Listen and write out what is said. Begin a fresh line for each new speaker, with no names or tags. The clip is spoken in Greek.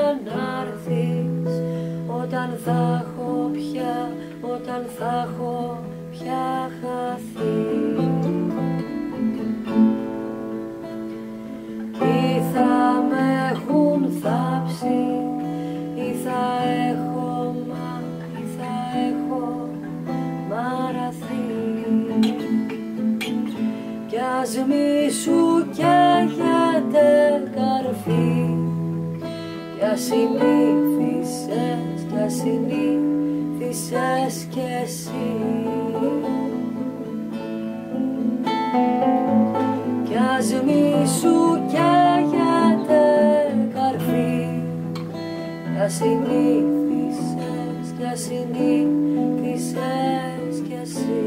ξανάρθεις, όταν θα έχω πια χαθεί. Ή θα με έχουν θάψει, ή θα έχω μαραθεί. Κι ας μη σου καίγεται καρφί, κι ας συνήθισες κι εσύ. Κι ας μη σου καίγεται καρφί, κι ας συνήθισες κι εσύ.